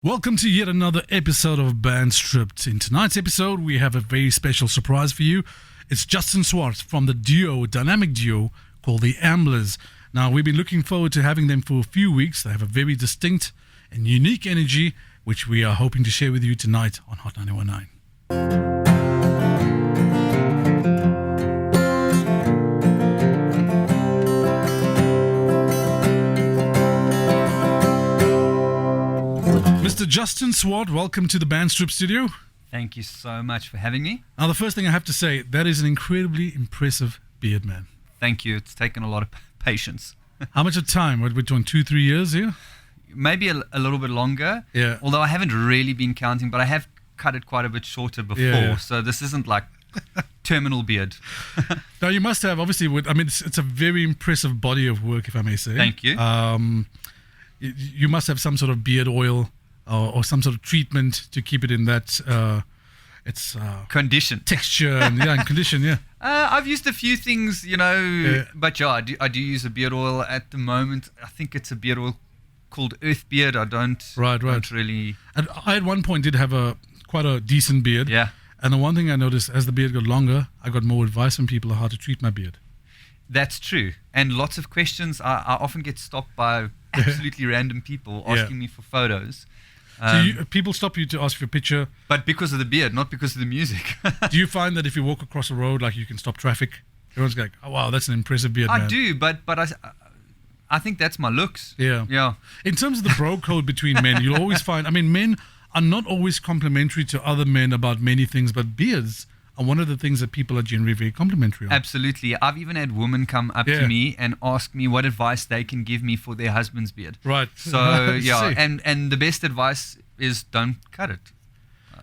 Welcome to yet another episode of Band Stripped. In tonight's episode, we have a very special surprise for you. It's Justin Swart from the dynamic duo called the Amblers. Now, we've been looking forward to having them for a few weeks. They have a very distinct and unique energy, which we are hoping to share with you tonight on Hot 919. Mr. Justin Swart, welcome to the Band Strip studio. Thank you so much for having me. Now, the first thing I have to say, that is an incredibly impressive beard, man. Thank you. It's taken a lot of patience. How much of time? We're doing 2-3 years here? Maybe a little bit longer. Yeah. Although I haven't really been counting, but I have cut it quite a bit shorter before. Yeah. So this isn't like terminal beard. Now, you must have, obviously, it's a very impressive body of work, if I may say. Thank you. You must have some sort of beard oil or some sort of treatment to keep it in that Condition. texture and condition, yeah. I've used a few things, but yeah, I do use a beard oil at the moment. I think it's a beard oil called Earth Beard. I don't really. And I at one point did have quite a decent beard. Yeah. And the one thing I noticed, as the beard got longer, I got more advice from people on how to treat my beard. That's true. And lots of questions. I often get stopped by absolutely random people asking me for photos. So people stop you to ask for a picture. But because of the beard, not because of the music. Do you find that if you walk across a road, like you can stop traffic? Everyone's like, oh, wow, that's an impressive beard, man. I do, but I think that's my looks. Yeah. Yeah. In terms of the bro code between men, you'll always find, men are not always complimentary to other men about many things, but beards are one of the things that people are generally very complimentary on. Absolutely. I've even had women come up to me and ask me what advice they can give me for their husband's beard. Right. So, yeah, and the best advice is don't cut it.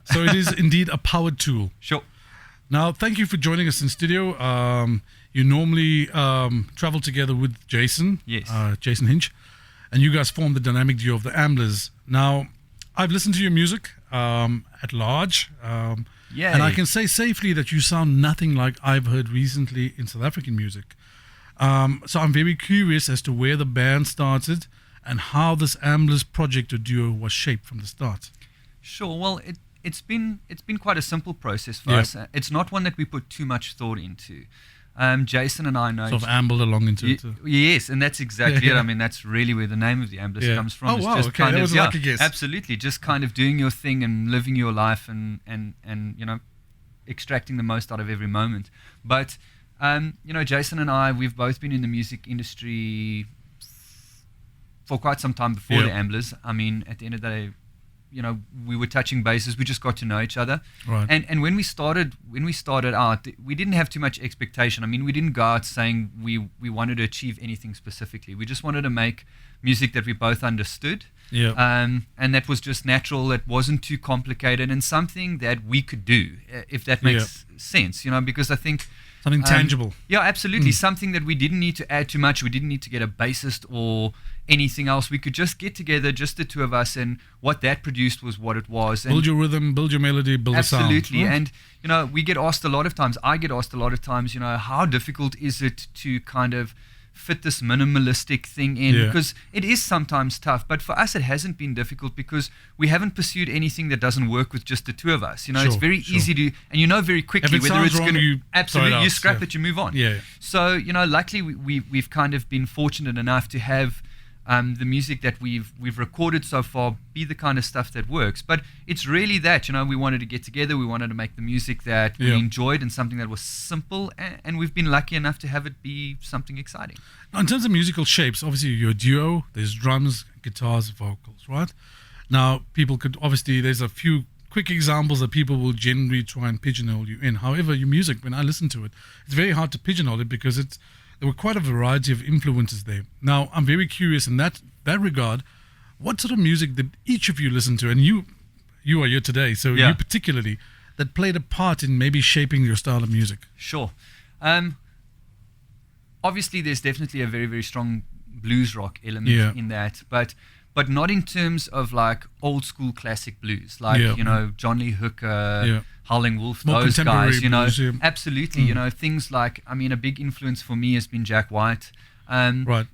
So it is indeed a powered tool. Sure. Now, thank you for joining us in studio. You normally travel together with Jason. Yes. Jason Hinch. And you guys form the dynamic duo of the Amblers. Now, I've listened to your music at large. Yeah. And I can say safely that you sound nothing like I've heard recently in South African music. So I'm very curious as to where the band started and how this Amblers project or duo was shaped from the start. Sure. Well, it's been quite a simple process for us. It's not one that we put too much thought into. Jason and I know... Sort of ambled along into it. Yes, and that's exactly it. That's really where the name of the Amblers comes from. Oh, wow, okay, that was a lucky guess. Absolutely, just kind of doing your thing and living your life and extracting the most out of every moment. But, Jason and I, we've both been in the music industry for quite some time before the Amblers. At the end of the day, we were touching bases. We just got to know each other. Right. And when we started out, we didn't have too much expectation. We didn't go out saying we wanted to achieve anything specifically. We just wanted to make music that we both understood. Yeah. And that was just natural. It wasn't too complicated and something that we could do, if that makes sense. Because I think something tangible. Yeah, absolutely. Something that we didn't need to add too much. We didn't need to get a bassist or anything else. We could just get together, just the two of us, and what that produced was what it was. And build your rhythm, build your melody, build a sound. Absolutely. And, we get asked a lot of times, I get asked a lot of times, how difficult is it to kind of fit this minimalistic thing in? Because it is sometimes tough, but for us it hasn't been difficult because we haven't pursued anything that doesn't work with just the two of us. It's very easy to, and very quickly whether it's going to absolutely you scrap it, you move on. So luckily we've kind of been fortunate enough to have the music that we've recorded so far be the kind of stuff that works. But it's really that, we wanted to get together, we wanted to make the music that we enjoyed and something that was simple, and we've been lucky enough to have it be something exciting. Now, in terms of musical shapes, obviously you're a duo, there's drums, guitars, vocals, right? Now, people could, obviously, there's a few quick examples that people will generally try and pigeonhole you in. However, your music, when I listen to it, it's very hard to pigeonhole it because there were quite a variety of influences there. Now, I'm very curious in that regard, what sort of music did each of you listen to? And you are here today, so you particularly, that played a part in maybe shaping your style of music. Sure. Obviously, there's definitely a very, very strong blues rock element in that, but not in terms of like old school classic blues, like, John Lee Hooker, Howling Wolf, more those guys, blues, absolutely, things like, a big influence for me has been Jack White. Right.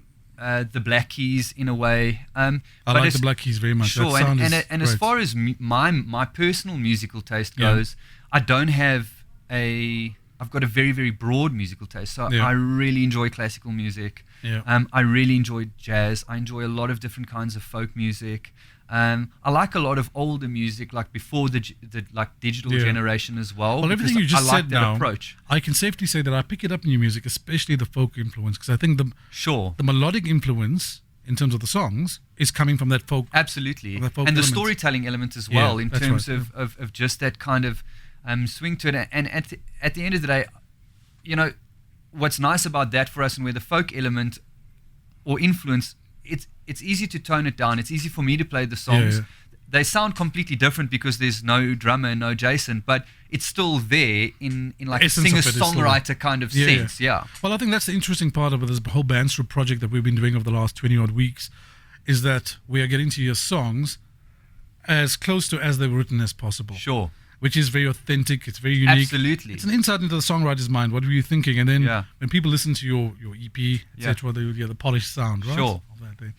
the Black Keys in a way. I like the Black Keys very much. Sure, that sound and as far as my personal musical taste goes, I don't have I've got a very, very broad musical taste. So I really enjoy classical music. Yeah. I really enjoy jazz. I enjoy a lot of different kinds of folk music. I like a lot of older music, like before the like digital generation as well. Well, everything you just said that now, approach. I can safely say that I pick it up in your music, especially the folk influence, because I think the melodic influence in terms of the songs is coming from that folk. Absolutely, that folk and the element. storytelling element as well, in terms right. of just that kind of swing to it. And at the end of the day, you know, what's nice about that for us, and where the folk element or influence, it's easy to tone it down. It's easy for me to play the songs. Yeah. They sound completely different because there's no drummer and no Jason, but it's still there in like a singer-songwriter kind of sense. Yeah. Well, I think that's the interesting part of this whole Bandstrip project that we've been doing over the last 20-odd weeks, is that we are getting to your songs as close to as they were written as possible. Sure. Which is very authentic. It's very unique. Absolutely. It's an insight into the songwriter's mind. What were you thinking? And then when people listen to your EP, etc., they will hear the polished sound, right? Sure. Of that thing.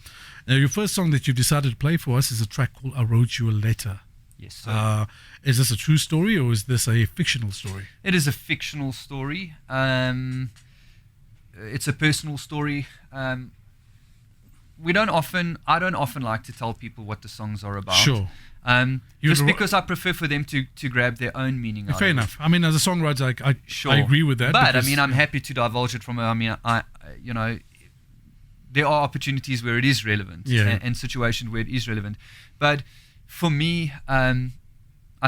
Now, your first song that you've decided to play for us is a track called "I Wrote You a Letter." Yes, sir. Is this a true story or is this a fictional story? It is a fictional story. It's a personal story. I don't often like to tell people what the songs are about. Sure. Just because I prefer for them to grab their own meaning out Fair of enough. I mean, as a songwriter, I agree with that. But I mean, I'm happy to divulge it from. There are opportunities where it is relevant, and situations where it is relevant. But for me, I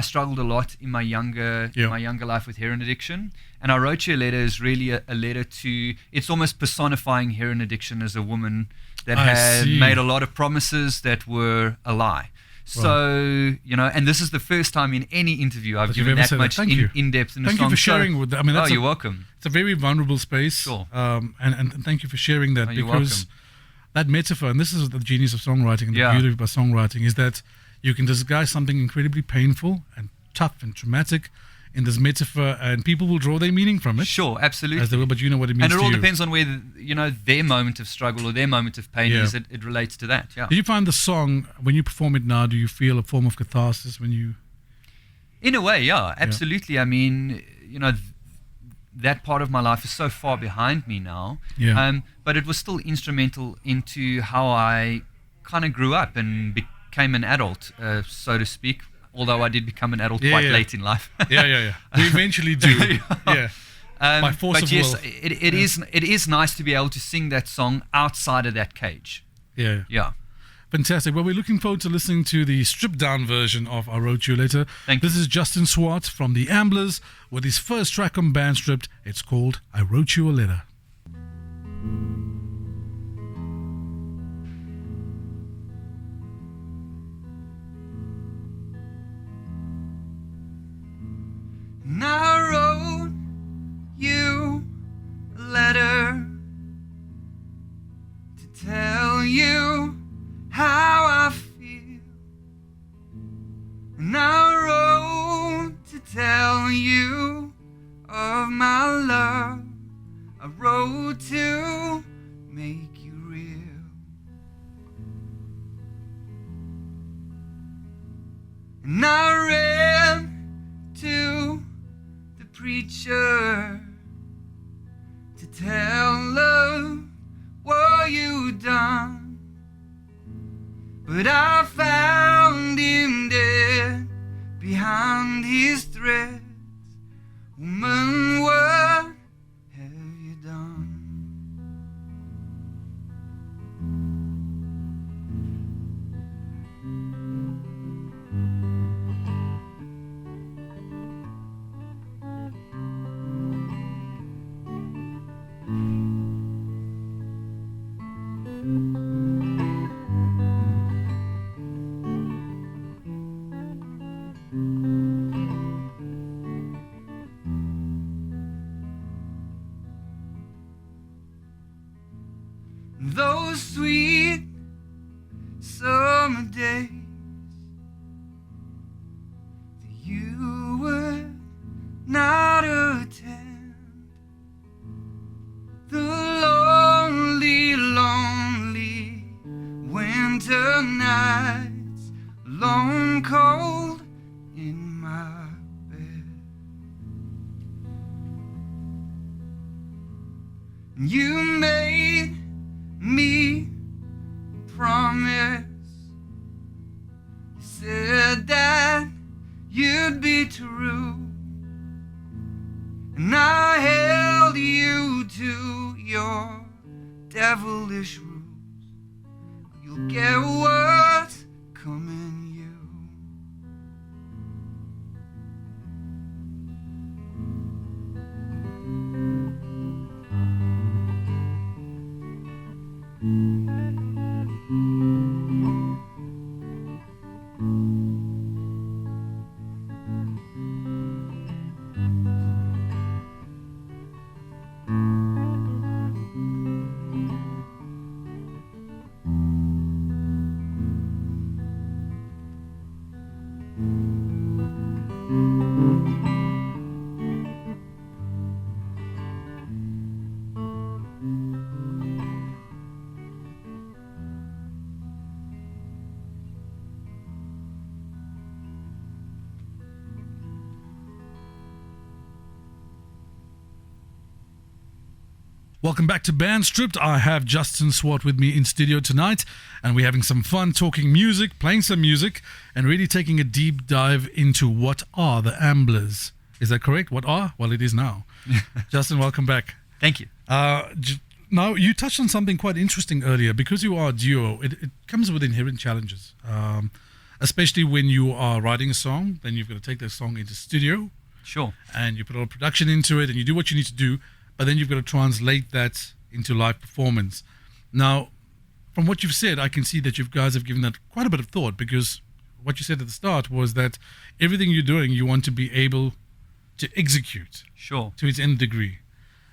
struggled a lot in my younger life with heroin addiction, and I Wrote You a Letter is really a letter to. It's almost personifying heroin addiction as a woman that had made a lot of promises that were a lie. So, and this is the first time in any interview I've given that much in-depth in a song. Thank you for sharing with that. I mean, you're welcome. It's a very vulnerable space. Sure. And thank you for sharing that, you're because that metaphor, and this is the genius of songwriting and the beauty of songwriting, is that you can disguise something incredibly painful and tough and traumatic in this metaphor, and people will draw their meaning from it. Sure, absolutely. As they will, but you know what it means to you. And it all depends on where their moment of struggle or their moment of pain is. It relates to that. Yeah. Do you find the song, when you perform it now, do you feel a form of catharsis when you? In a way, yeah, absolutely. Yeah. I mean, that part of my life is so far behind me now. Yeah. But it was still instrumental into how I kind of grew up and became an adult, so to speak. Although I did become an adult quite late in life. We eventually do. By force of will. It is nice to be able to sing that song outside of that cage. Yeah. Fantastic. Well, we're looking forward to listening to the stripped down version of I Wrote You a Letter. This is Justin Swart from the Amblers with his first track on Bandstripped. It's called I Wrote You a Letter. And I wrote you a letter to tell you how I feel. And I wrote to tell you of my love. I wrote to make you real. And I ran to preacher to tell love what you done, but I found him dead behind his threats. Woman, what have you done? cold in my bed. You made me promise. You said that you'd be true, and I held you to your devilish rules. You'll get what's coming you. Welcome back to Band Stripped. I have Justin Swart with me in studio tonight, and we're having some fun talking music, playing some music, and really taking a deep dive into what are the Amblers. Is that correct? What are? Well, it is now. Justin, welcome back. Thank you. Now, you touched on something quite interesting earlier. Because you are a duo, it comes with inherent challenges, especially when you are writing a song. Then you've got to take that song into studio. Sure. And you put all the production into it, and you do what you need to do. But then you've got to translate that into live performance. Now, from what you've said, I can see that you guys have given that quite a bit of thought, because what you said at the start was that everything you're doing, you want to be able to execute. Sure. To its nth degree.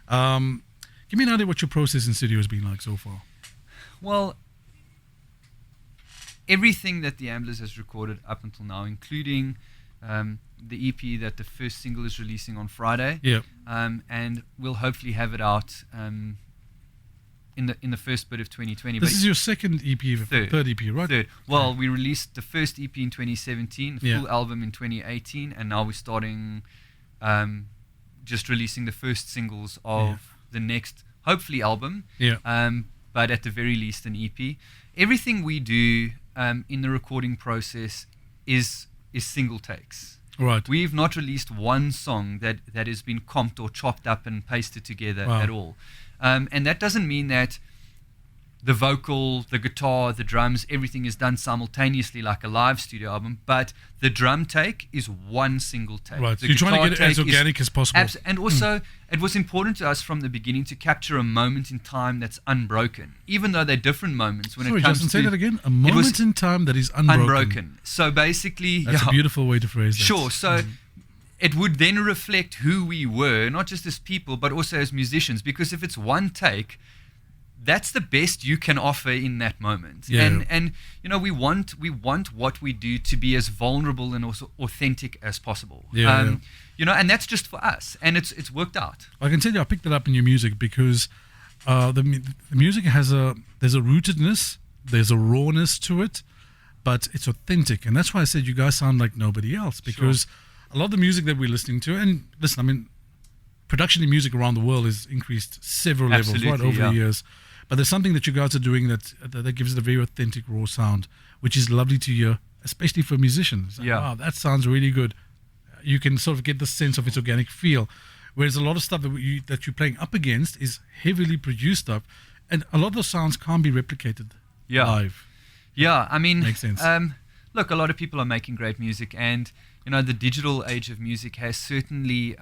Give me an idea what your process in studio has been like so far. Well, everything that the Amblers has recorded up until now, including the EP that the first single is releasing on Friday. Yeah. And we'll hopefully have it out in the first bit of 2020. This is your second EP, third EP, right? Third. Well, we released the first EP in 2017, the full Yeah. album in 2018, and now we're starting just releasing the first singles of the next, hopefully, album. Yeah. But at the very least, an EP. Everything we do in the recording process is single takes. Right. We've not released one song that has been comped or chopped up and pasted together Wow. at all. And that doesn't mean that the vocal, the guitar, the drums, everything is done simultaneously like a live studio album, but the drum take is one single take. Right. The So you're trying to guitar get it as take is organic as possible. And also, it was important to us from the beginning to capture a moment in time that's unbroken, even though they're different moments when Sorry, it comes Justin, to... say that again. A moment in time that is unbroken. So basically... That's a beautiful way to phrase that. Sure. So it would then reflect who we were, not just as people, but also as musicians. Because if it's one take, that's the best you can offer in that moment. Yeah. And you know, we want what we do to be as vulnerable and also authentic as possible. Yeah. You know, and that's just for us, and it's worked out. I can tell you, I picked it up in your music because the music there's a rootedness, there's a rawness to it, but it's authentic, and that's why I said you guys sound like nobody else, because a lot of the music that we're listening to, and listen, I mean, production in music around the world has increased several levels right over the years, but there's something that you guys are doing that gives it a very authentic, raw sound, which is lovely to hear, especially for musicians. Yeah. Wow, that sounds really good. You can sort of get the sense of its organic feel. Whereas a lot of stuff that you're playing up against is heavily produced stuff, and a lot of those sounds can't be replicated live. Yeah, I mean, Makes sense. Look, a lot of people are making great music, and you know, the digital age of music has certainly,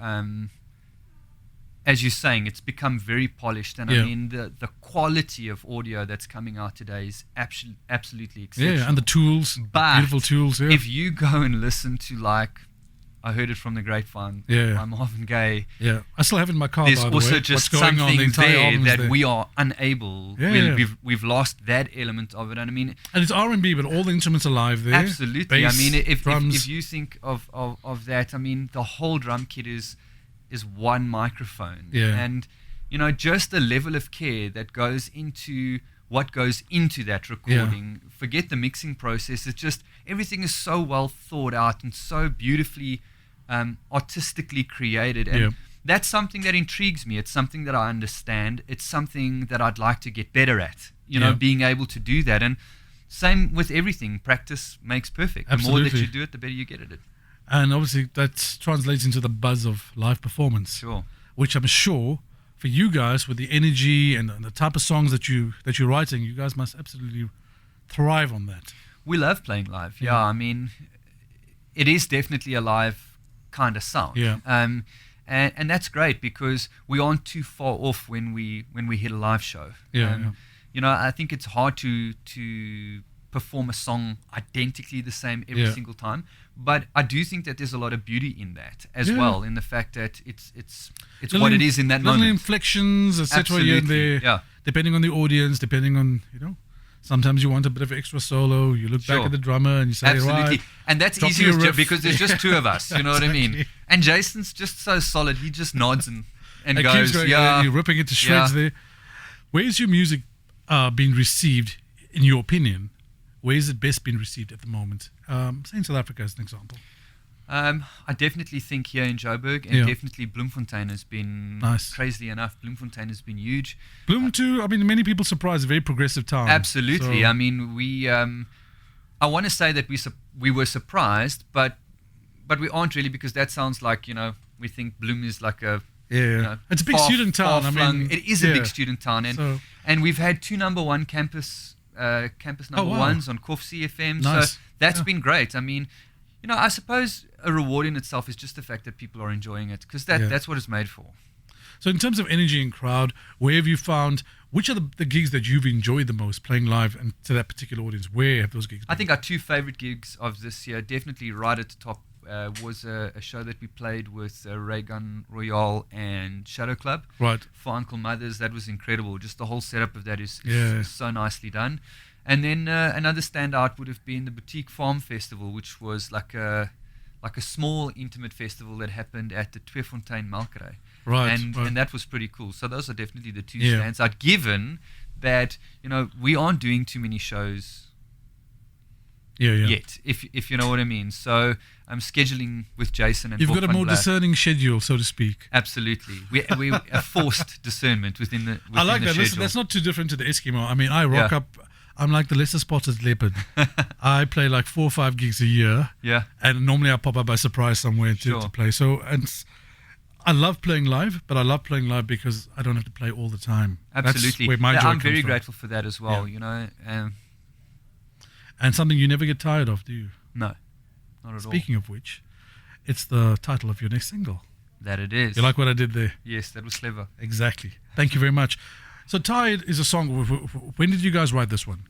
as you're saying, it's become very polished, and I mean, the quality of audio that's coming out today is absolutely exceptional. Yeah, and the tools, But beautiful tools. Yeah. if you go and listen to, like, I heard it from the grapevine. Yeah. I'm Marvin Gaye. Yeah, I still have it in my car. There's by the also way. just What's going on? The something entire there album is that there. we are unable. We've lost that element of it, and I mean, And it's R&B, but all the instruments are live there. absolutely. Bass, I mean, if drums. you think of that, I mean, the whole drum kit is one microphone. Yeah. And you know, just the level of care that goes into what goes into that recording. Forget the mixing process. everything is so well thought out and so beautifully artistically created. And Yeah. that's something that intrigues me. It's something that I understand. It's something that I'd like to get better at, being able to do that. And same with everything. Practice makes perfect. The more that Absolutely. you do it, the better you get at it. And obviously that translates into the buzz of live performance, Sure. which I'm sure for you guys with the energy and the type of songs that you're writing, you guys must absolutely thrive on that. We love playing live. Yeah. Yeah, I mean, it is definitely a live kind of sound. Yeah. And that's great because we aren't too far off when we hit a live show. Yeah, I think it's hard to perform a song identically the same every Yeah. single time, but I do think that there's a lot of beauty in that as Yeah. well, in the fact that it's Little what it is in that little moment. inflections, etc. here and Absolutely, there, yeah. depending on the audience, depending on sometimes you want a bit of extra solo. You look back Sure. at the drummer and you say, Absolutely. right, And that's drop easy me a with riff. because there's just two of us, you know what I mean? Exactly. And Jason's just so solid. He just nods and it goes, keeps going. yeah. You're ripping it to shreds Yeah. there. Where's your music being received, in your opinion? Where is it best being received at the moment? Say in South Africa as an example. I definitely think here in Joburg, and Yeah. definitely Bloemfontein has been, Nice. crazily enough, Bloemfontein has been huge. Bloom too, I mean, many people surprised, a very progressive town. Absolutely. So- I mean, I want to say that we were surprised, but we aren't really, because that sounds like, we think Bloem is like a, yeah. It's a big student town. I far-flung- mean, it is a yeah. big student town, and So- and we've had 2 number 1 campus number wow. ones on Koffsie FM. Nice. So that's Yeah. been great. I mean, I suppose a reward in itself is just the fact that people are enjoying it, because Yeah. that's what it's made for. So in terms of energy and crowd, where have you found, which are the gigs that you've enjoyed the most playing live and to that particular audience? Where have those gigs been? I think our 2 favorite gigs of this year, definitely right at the top, was a show that we played with Raygun Royale and Shadow Club Right. for Uncle Mother's. That was incredible. Just the whole setup of that is Yeah. so nicely done. And then another standout would have been the Boutique Farm Festival, which was like a small intimate festival that happened at the Tweefontein Melkerij. Right. And right. and that was pretty cool. So those are definitely the 2 Yeah. stands out, given that we aren't doing too many shows yeah. yet, if you know what I mean. So I'm scheduling with Jason and You've Bob got a van more Black. discerning schedule, so to speak. Absolutely, we a forced discernment within the. I like the that. schedule. That's not too different to the Eskimo. I mean, I rock Yeah. up. I'm like the Leicester Spotted Leopard. I play like 4 or 5 gigs a year, Yeah, and normally I pop up by surprise somewhere to Sure. play. So, and I love playing live, but I love playing live because I don't have to play all the time. absolutely. That's where my Yeah, joy I'm comes very from. grateful for that as well. And something you never get tired of, do you? No, not at Speaking of which, it's the title of your next single. all. That it is. You like what I did there? Yes, that was clever. Exactly. Thank you very much. So, Tired is a song. When did you guys write this one?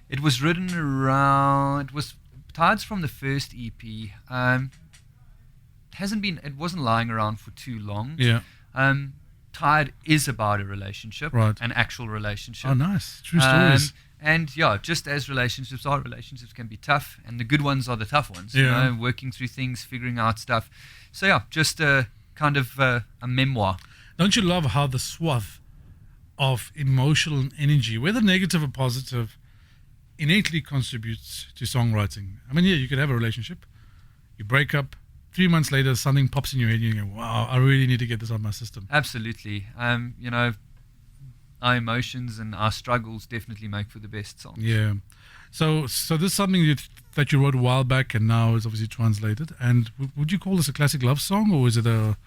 It was written around. It was Tides from the first EP. It wasn't lying around for too long. Yeah. Tired is about a relationship, Right. an actual relationship. Oh, nice. True stories. And yeah, just as relationships can be tough, and the good ones are the tough ones. Yeah. Working through things, figuring out stuff. So yeah, just a kind of a memoir. Don't you love how the swath of emotional and energy, whether negative or positive, innately contributes to songwriting? I mean, yeah, you could have a relationship, you break up, 3 months later, something pops in your head, and you go, wow, I really need to get this out of my system. Absolutely. Our emotions and our struggles definitely make for the best songs. Yeah. So this is something that you wrote a while back and now is obviously translated. And would you call this a classic love song, or is it a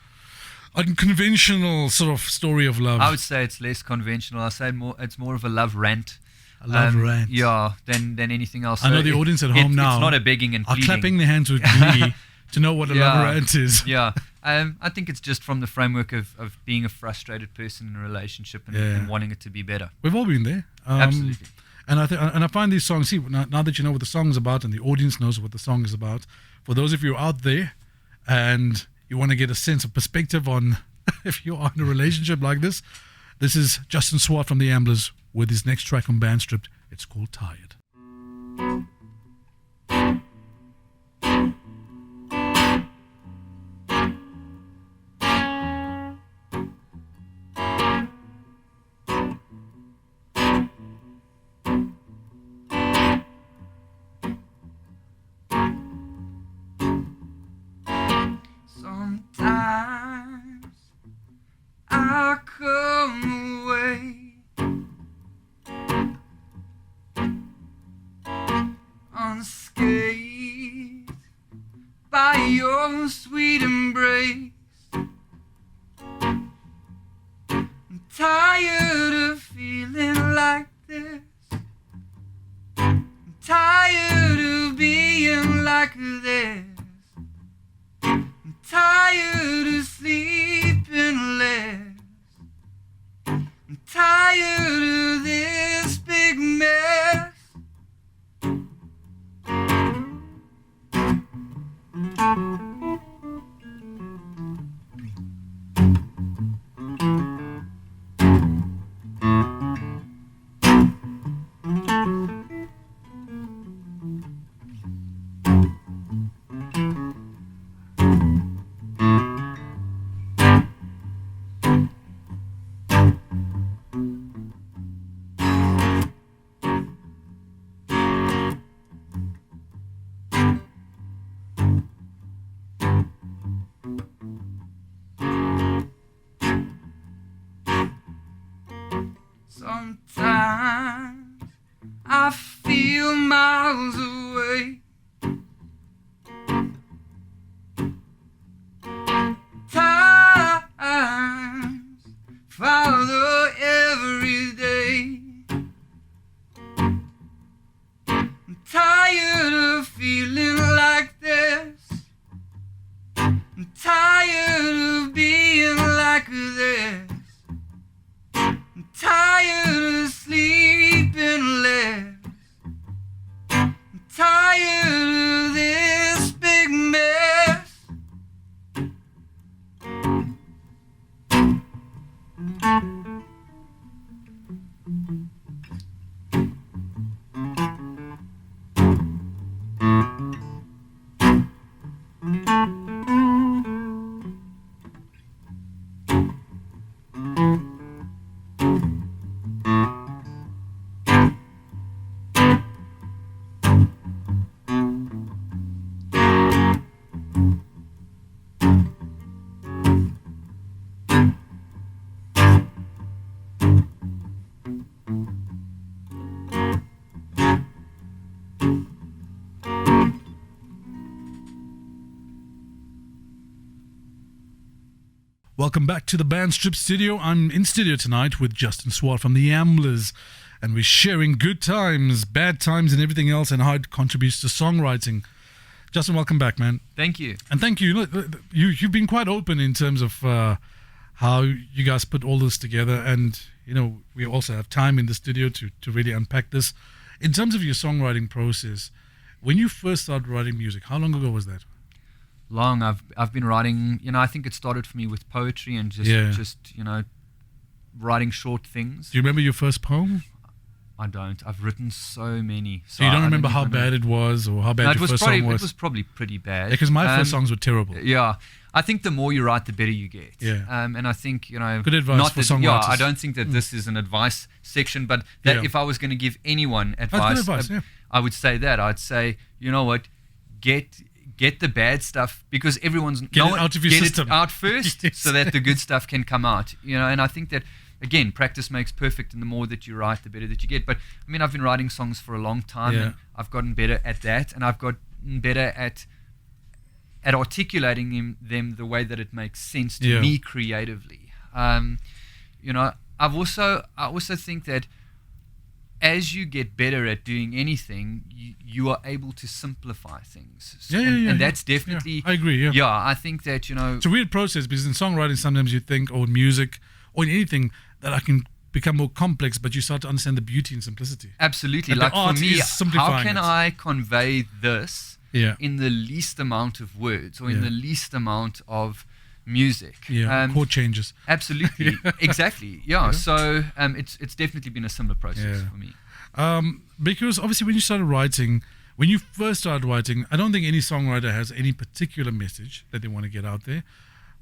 unconventional sort of story of love? I would say it's less conventional. I say it's more of a love rant. A love rant. Yeah, than anything else. I know the audience at home now It's not a begging and are pleading. clapping their hands with glee to know what a love Yeah. rant is. Yeah. I think it's just from the framework of being a frustrated person in a relationship and, Yeah. and wanting it to be better. We've all been there. Absolutely. And I find these songs, see, now that you know what the song's about and the audience knows what the song is about, for those of you out there and you want to get a sense of perspective on if you are in a relationship like this is Justin Swart from the Amblers with his next track on Bandstrip. It's called Tired. by your sweet embrace. I'm tired of feeling like this. I'm tired of being like this. I'm tired of sleeping less. I'm tired of this big mess. Sometimes I feel miles away. Times follow every day. I'm tired of feeling like this. I'm tired of being like this. I'm tired of sleeping less. I'm tired of this big mess. Welcome back to the Band Strip Studio. I'm in studio tonight with Justin Swart from the Amblers, and we're sharing good times, bad times, and everything else, and how it contributes to songwriting. Justin, welcome back, man. Thank you. And thank you. Look, you've been quite open in terms of how you guys put all this together, and we also have time in the studio to really unpack this. In terms of your songwriting process, when you first started writing music, how long ago was that? Long. I've been writing, I think it started for me with poetry and just writing short things. Do you remember your first poem? I don't. I've written so many. So you don't remember how bad it was, or how bad your first song was? It was probably pretty bad. Yeah, because my first songs were terrible. Yeah. I think the more you write, the better you get. Yeah. And I think, good advice for songwriters. Yeah, I don't think that this is an advice section, but that if I was going to give anyone advice, I would say that. I'd say, you know what, get the bad stuff, because everyone's get it out of your system. It out first, yes. So that the good stuff can come out. And I think that, again, practice makes perfect, and the more that you write, the better that you get. But I mean, I've been writing songs for a long time, and I've gotten better at that, and I've gotten better at articulating them the way that it makes sense to me creatively. I also think that as you get better at doing anything, you are able to simplify things. And that's definitely... I agree, Yeah, I think that, It's a weird process, because in songwriting, sometimes you think, or in music, or in anything, that I can become more complex, but you start to understand the beauty and simplicity. Absolutely. Like for me, how can it. I convey this in the least amount of words, or in the least amount of music? Chord changes. Absolutely. Exactly. So it's definitely been a similar process for me. Because obviously when you first started writing, I don't think any songwriter has any particular message that they want to get out there.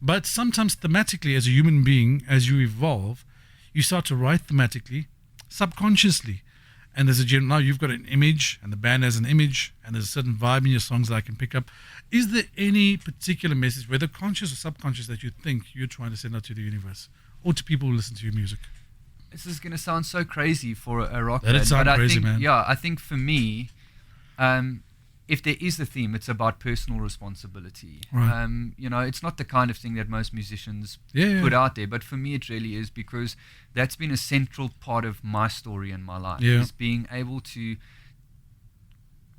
But sometimes thematically, as a human being, as you evolve, you start to write thematically, subconsciously. And there's now you've got an image, and the band has an image, and there's a certain vibe in your songs that I can pick up. Is there any particular message, whether conscious or subconscious, that you think you're trying to send out to the universe, or to people who listen to your music? This is going to sound so crazy for a rock band, but man. Yeah, I think for me, if there is a theme, it's about personal responsibility. Right. It's not the kind of thing that most musicians Yeah. put out there, but for me it really is, because that's been a central part of my story in my life, Yeah. is being able to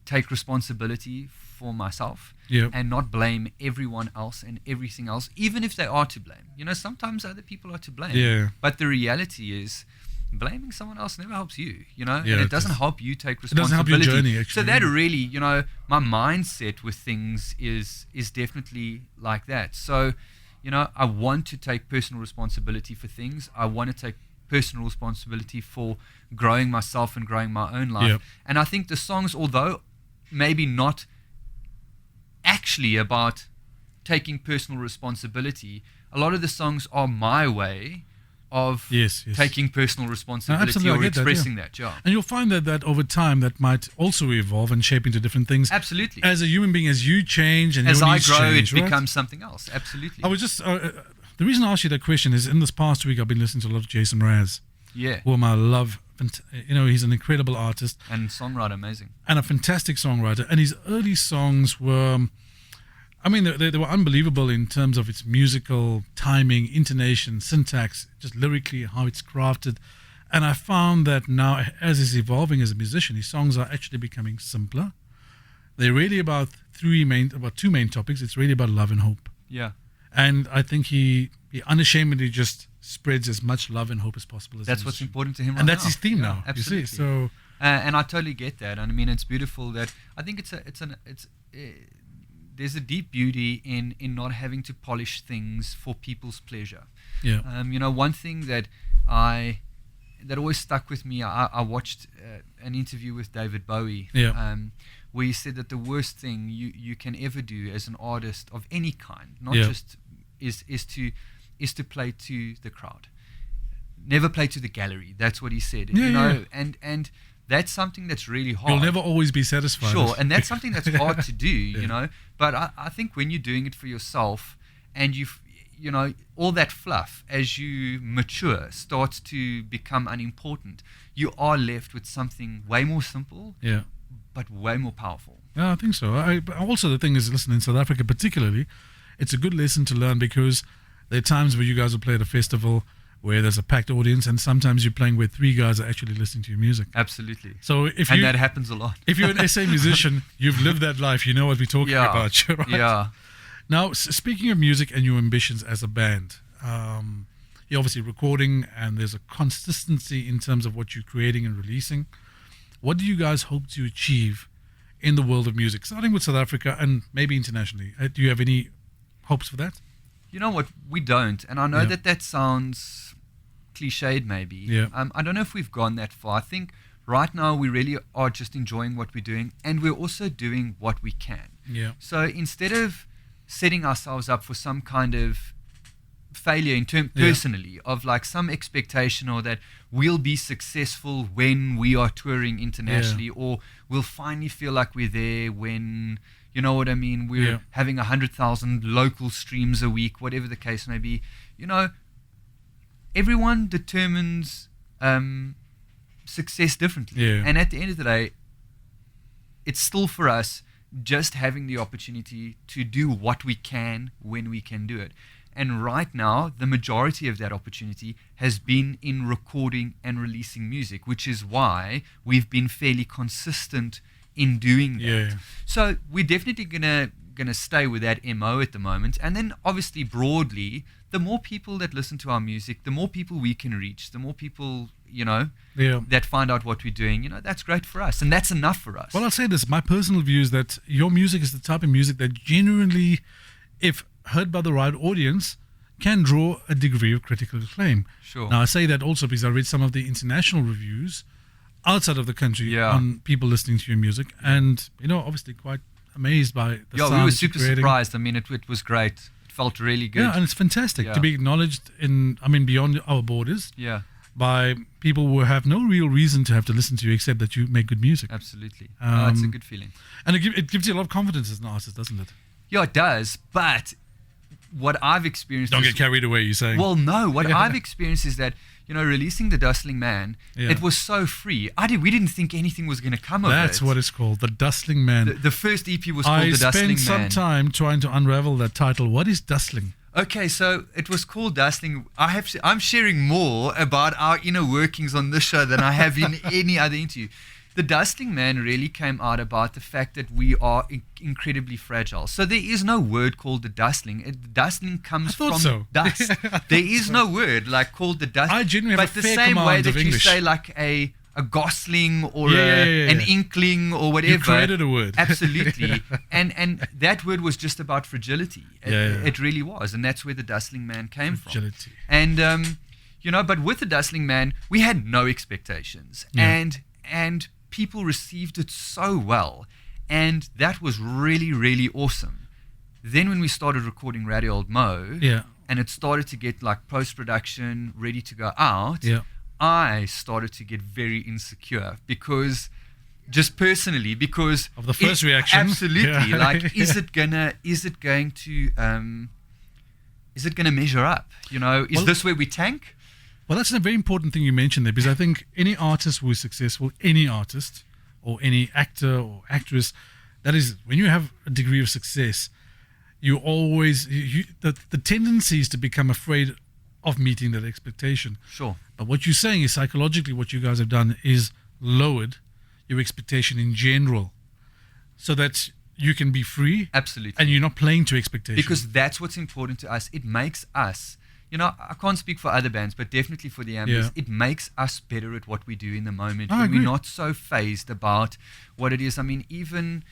take responsibility for myself Yeah. and not blame everyone else and everything else, even if they are to blame. Sometimes other people are to blame. Yeah. But the reality is, blaming someone else never helps you, Yeah, and it it doesn't does. help you take It doesn't help your responsibility. journey, So actually. that really, my mindset with things is definitely like that. So, I want to take personal responsibility for things. I want to take personal responsibility for growing myself and growing my own life. Yep. And I think the songs, although maybe not actually about taking personal responsibility, a lot of the songs are my way of Yes. taking personal responsibility absolutely, I or get that, yeah. expressing that. Yeah, And you'll find that over time that might also evolve and shape into different things. absolutely. As a human being, as you change and As your I needs grow, change, it right? becomes something else. Absolutely. I was just the reason I asked you that question is in this past week I've been listening to a lot of Jason Mraz, Yeah. whom I love. He's an incredible artist And songwriter, amazing. and a fantastic songwriter. And his early songs were, they were unbelievable in terms of its musical timing, intonation, syntax, just lyrically how it's crafted. And I found that now, as he's evolving as a musician, his songs are actually becoming simpler. They're really about two main topics. It's really about love and hope. Yeah. And I think he unashamedly just spreads as much love and hope as possible. That's what's important to him right and that's now. his theme Yeah, now. absolutely. You see, so And I totally get that. And I mean, it's beautiful that I think there's a deep beauty in not having to polish things for people's pleasure. yeah, One thing that always stuck with me, I watched an interview with David Bowie, Yeah. where he said that the worst thing you can ever do as an artist of any kind, not Yeah. just is to play to the crowd. Never play to the gallery. That's what he said. Yeah. And that's something that's really hard. you'll never always be satisfied. Sure, and that's something that's hard to do, Yeah. But I think when you're doing it for yourself and all that fluff, as you mature, starts to become unimportant, you are left with something way more simple, Yeah. but way more powerful. Yeah, I think so. But also, the thing is, listen, in South Africa particularly, it's a good lesson to learn because there are times where you guys will play at a festival where there's a packed audience, and sometimes you're playing where three guys are actually listening to your music. Absolutely. So And that happens a lot. if you're an SA musician, you've lived that life. You know what we're talking about, right? Yeah. Now, speaking of music and your ambitions as a band, you're obviously recording, and there's a consistency in terms of what you're creating and releasing. What do you guys hope to achieve in the world of music, starting with South Africa and maybe internationally? Do you have any hopes for that? You know what? We don't. And I know Yeah. that sounds cliched maybe. Yeah. I don't know if we've gone that far. I think right now we really are just enjoying what we're doing, and we're also doing what we can. Yeah. So instead of setting ourselves up for some kind of failure Yeah. personally, of like some expectation or that we'll be successful when we are touring internationally, or we'll finally feel like we're there when, you know what I mean, we're Yeah. having 100,000 local streams a week, whatever the case may be. Everyone determines success differently. Yeah. And at the end of the day, it's still for us just having the opportunity to do what we can when we can do it. And right now, the majority of that opportunity has been in recording and releasing music, which is why we've been fairly consistent in doing that. Yeah. So we're definitely gonna stay with that MO at the moment. And then obviously broadly, the more people that listen to our music, the more people we can reach, the more people, Yeah. that find out what we're doing, that's great for us. And that's enough for us. Well, I'll say this. My personal view is that your music is the type of music that genuinely, if heard by the right audience, can draw a degree of critical acclaim. Sure. Now, I say that also because I read some of the international reviews outside of the country Yeah. on people listening to your music, and, obviously quite amazed by the Yeah, sound we were that you're super creating. surprised. I mean, it was great. It felt really good. Yeah, and it's fantastic Yeah. to be acknowledged beyond our borders Yeah, by people who have no real reason to have to listen to you except that you make good music. absolutely. It's a good feeling. And it gives you a lot of confidence as an artist, doesn't it? Yeah, it does. But what I've experienced. Don't get carried away, you're saying. Well, no. What I've experienced is that, releasing The Dustling Man, it was so free. We didn't think anything was going to come of it. That's what it's called, The Dustling Man. The first EP was called The Dustling Man. I spent some time trying to unravel that title. What is Dustling? Okay, so it was called Dustling. I'm sharing more about our inner workings on this show than I have in any other interview. The Dustling Man really came out about the fact that we are incredibly fragile. So there is no word called the dustling. Dustling comes from dust. There is no word called the dust. I genuinely have but the same way that you say a gosling or an inkling or whatever. You created a word. Absolutely. and that word was just about fragility. It really was. And that's where the Dustling Man came from. And, but with the Dustling Man, we had no expectations. Yeah. And people received it so well. And that was really, really awesome. Then when we started recording Radio Old Mo, and it started to get post-production ready to go out, I started to get very insecure because of the first reaction. Absolutely. Is it going to measure up? Is this where we tank? Well, that's a very important thing you mentioned there, because I think any artist who is successful, any artist or any actor or actress, that is, when you have a degree of success, you always, the tendency is to become afraid of meeting that expectation. Sure. But what you're saying is psychologically what you guys have done is lowered your expectation in general so that you can be free. Absolutely. And you're not playing to expectations. Because that's what's important to us. It makes us, I can't speak for other bands, but definitely for the Amblers, it makes us better at what we do in the moment. I agree. We're not so phased about what it is. I mean, even,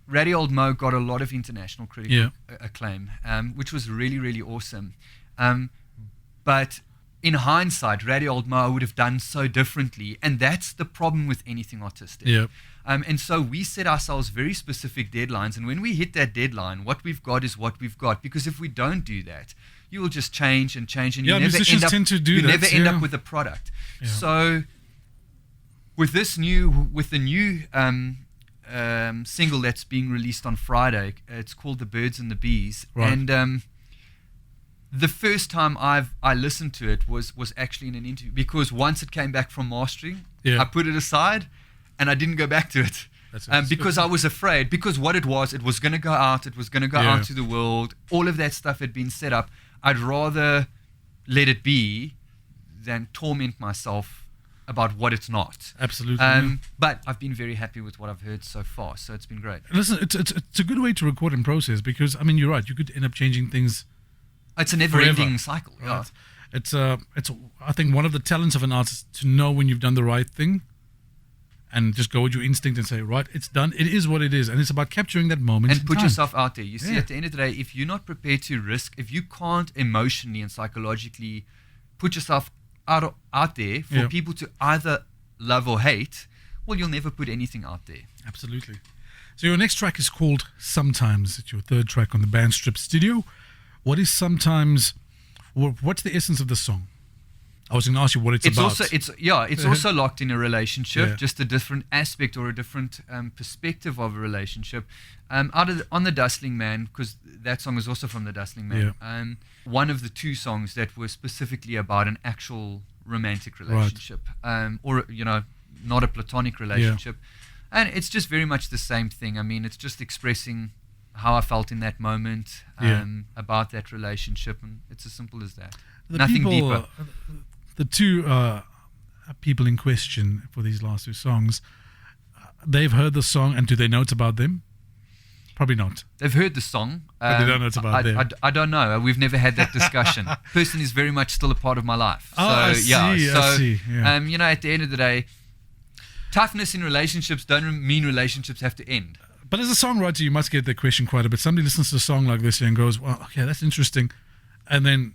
Radio Old Mo got a lot of international critical acclaim, which was really, really awesome. But in hindsight, Radio Old Mo would have done so differently. And that's the problem with anything artistic. Yeah. And so we set ourselves very specific deadlines. And when we hit that deadline, what we've got is what we've got. Because if we don't do that, you will just change and change. And you never end up with a product. Yeah. So with the new single that's being released on Friday, it's called The Birds and the Bees. Right. And the first time I listened to it was actually in an interview, because once it came back from mastering, I put it aside and I didn't go back to it. Because I was afraid, because what it was going to go out, it was going to go out to the world, all of that stuff had been set up. I'd rather let it be than torment myself about what it's not. Absolutely. But I've been very happy with what I've heard so far, so it's been great. Listen, it's a good way to record and process, because, I mean, you're right, you could end up changing things. It's a never-ending cycle. Right. Yeah. It's I think one of the talents of an artist to know when you've done the right thing and just go with your instinct and say, right, it's done. It is what it is. And it's about capturing that moment. And put yourself out there. You see, at the end of the day, if you're not prepared to risk, if you can't emotionally and psychologically put yourself out there for people to either love or hate, well, you'll never put anything out there. Absolutely. So your next track is called Sometimes. It's your third track on the band Strip Studio. What is Sometimes? What's the essence of the song? I was going to ask you what it's about. It's also locked in a relationship, just a different aspect or a different perspective of a relationship. On the Dustling Man, because that song is also from the Dustling Man. One of the two songs that were specifically about an actual romantic relationship, or not a platonic relationship, and it's just very much the same thing. I mean, it's just expressing how I felt in that moment about that relationship, and it's as simple as that. Nothing deeper. The two people in question for these last two songs, they've heard the song, and do they know it's about them? Probably not. They've heard the song. But they don't know it's about them. I don't know. We've never had that discussion. Person is very much still a part of my life. I see. At the end of the day, toughness in relationships don't mean relationships have to end. But as a songwriter, you must get that question quite a bit. Somebody listens to a song like this and goes, well, okay, that's interesting. And then,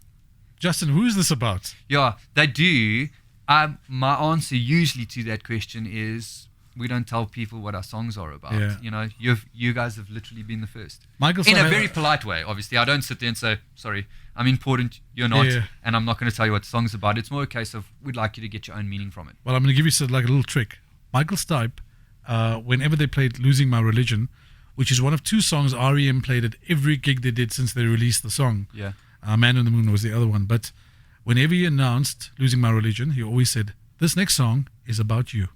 Justin, who is this about? Yeah, they do. My answer usually to that question is, we don't tell people what our songs are about. Yeah. You guys have literally been the first. In a very polite way, obviously. I don't sit there and say, sorry, I'm important, you're not, and I'm not going to tell you what the song's about. It's more a case of, we'd like you to get your own meaning from it. Well, I'm going to give you a little trick. Michael Stipe, whenever they played Losing My Religion, which is one of 2 songs R.E.M. played at every gig they did since they released the song. Yeah. Man on the Moon was the other one. But whenever he announced Losing My Religion, he always said, this next song is about you.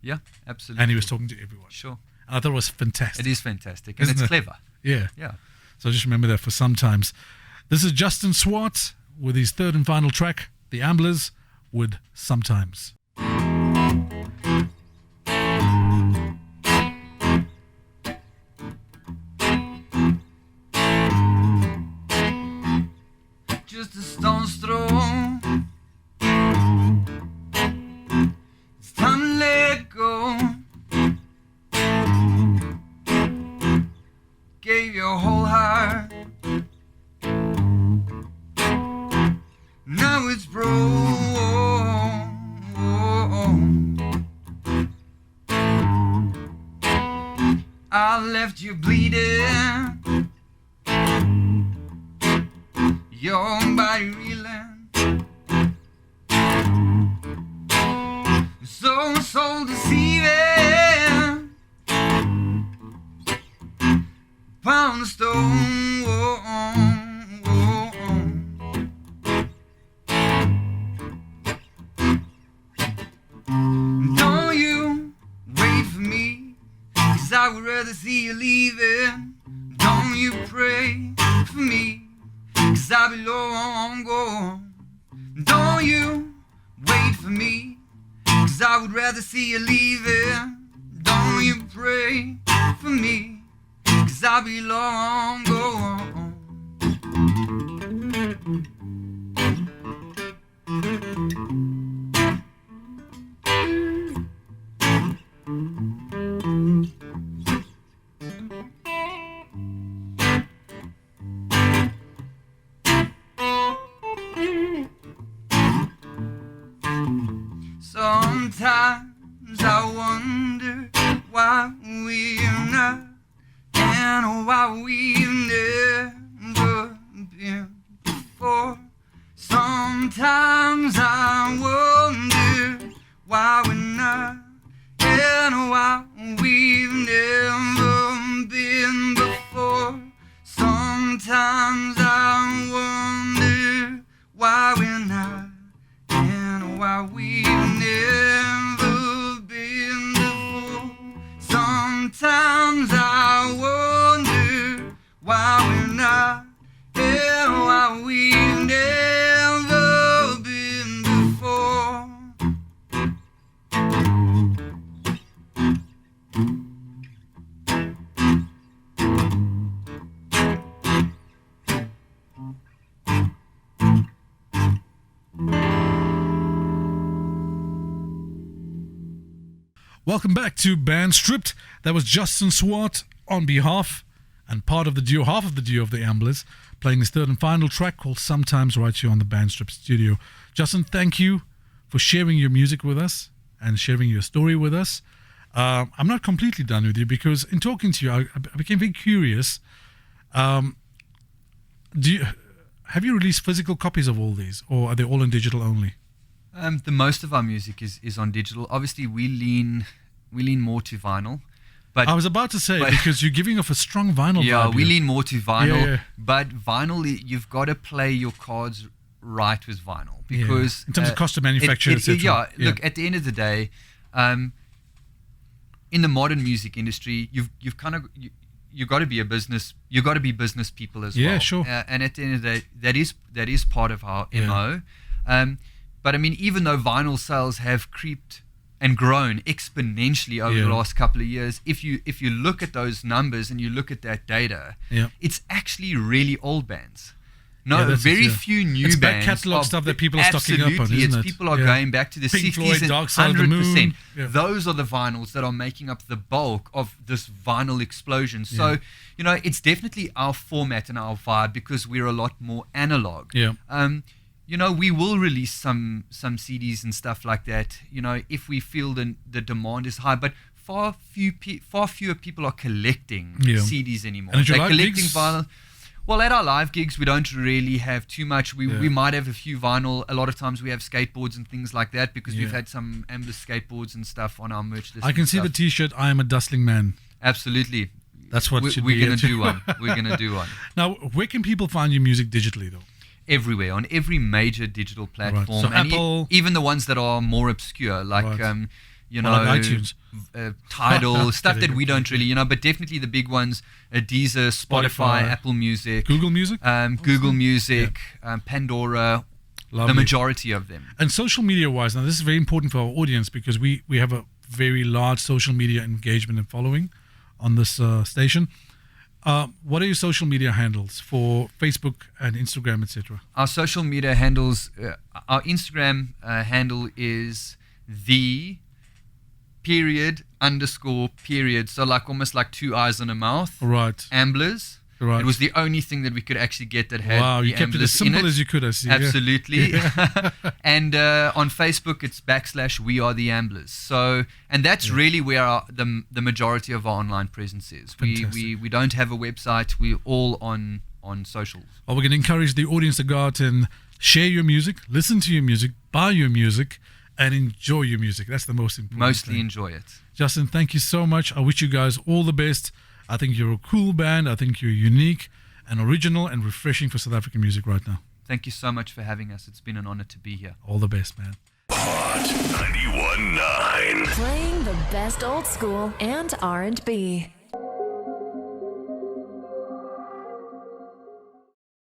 Yeah, absolutely. And he was talking to everyone. Sure. And I thought it was fantastic. It is fantastic. And Isn't it's it? clever. Yeah. Yeah. So just remember that for sometimes. This is Justin Swart with his third and final track, The Amblers, with Sometimes. Just a stone's throw. It's time to let go. Gave your whole heart. Now it's broke. I left you bleeding. Your body reeling. So soul deceiving. Pound of stone. Don't you wait for me, 'cause I would rather see you leaving. Don't you pray for me, 'cause I be long gone. Don't you wait for me, 'cause I would rather see you leaving. Don't you pray for me, 'cause I be long gone. Sometimes I wonder why we're not, and why we've never been before. Sometimes I wonder why we're not, and why we've never been before. Sometimes I wonder why we're not, and why we've never been before. Sometimes I wonder why we're not, and why we've never been before. Welcome back to Band Stripped. That was Justin Swart on behalf and part of the duo, half of the duo of the Amblers, playing his third and final track called Sometimes right here on the Band Stripped studio. Justin, thank you for sharing your music with us and sharing your story with us. I'm not completely done with you, because in talking to you, I became very curious. Have you released physical copies of all these, or are they all in digital only? The most of our music is on digital. Obviously, we lean more to vinyl. But I was about to say, because you're giving off a strong vinyl yeah, vibe. we lean more to vinyl. Yeah. But vinyl, you've got to play your cards right with vinyl, because in terms of cost of manufacture, etc. Look, at the end of the day, in the modern music industry, you've got to be a business. You've got to be business people as well. Yeah, sure. And at the end of the day, that is part of our MO. But I mean, even though vinyl sales have creeped and grown exponentially over the last couple of years, if you look at those numbers and you look at that data, it's actually really old bands. No, very few new it's bands. It's back catalogue stuff that people are stocking up on, isn't it? People are going back to the Pink 60s Floyd, and Dark Side of the 100%. Moon. Yeah. Those are the vinyls that are making up the bulk of this vinyl explosion. So, it's definitely our format and our vibe, because we're a lot more analog. Yeah. We will release some CDs and stuff like that, if we feel the demand is high. But far fewer people are collecting CDs anymore. And they're collecting gigs? Vinyl. Well, at our live gigs, we don't really have too much. We might have a few vinyl. A lot of times we have skateboards and things like that, because we've had some Amblers skateboards and stuff on our merch list. I can see the T-shirt, I am a dustling man. Absolutely. That's what should we're be going it. to do one. We're going to do one. Now, where can people find your music digitally, though? Everywhere, on every major digital platform. So and Apple, even the ones that are more obscure, like you know, like iTunes, Tidal, stuff that Kidding, we don't really, but definitely the big ones: Deezer, Spotify, Apple Music, Google Music, Google Music, Pandora. Lovely. The majority of them. And social media wise, now this is very important for our audience because we have a very large social media engagement and following on this station. What are your social media handles for Facebook and Instagram, etc.? Our social media handles, our Instagram handle is __. So like almost like two eyes and a mouth. Right. Amblers. Right. It was the only thing that we could actually get that had you the kept it as Amblers in simple it. as you could, I see. Absolutely. Yeah. And on Facebook, it's / We Are the Amblers. So, and that's really where the majority of our online presence is. We don't have a website. We're all on socials. Well, we're going to encourage the audience to go out and share your music, listen to your music, buy your music, and enjoy your music. That's the most important Mostly thing. enjoy it. Justin, thank you so much. I wish you guys all the best. I think you're a cool band. I think you're unique and original and refreshing for South African music right now. Thank you so much for having us. It's been an honor to be here. All the best, man. Hot 91.9. Playing the best old school and R&B.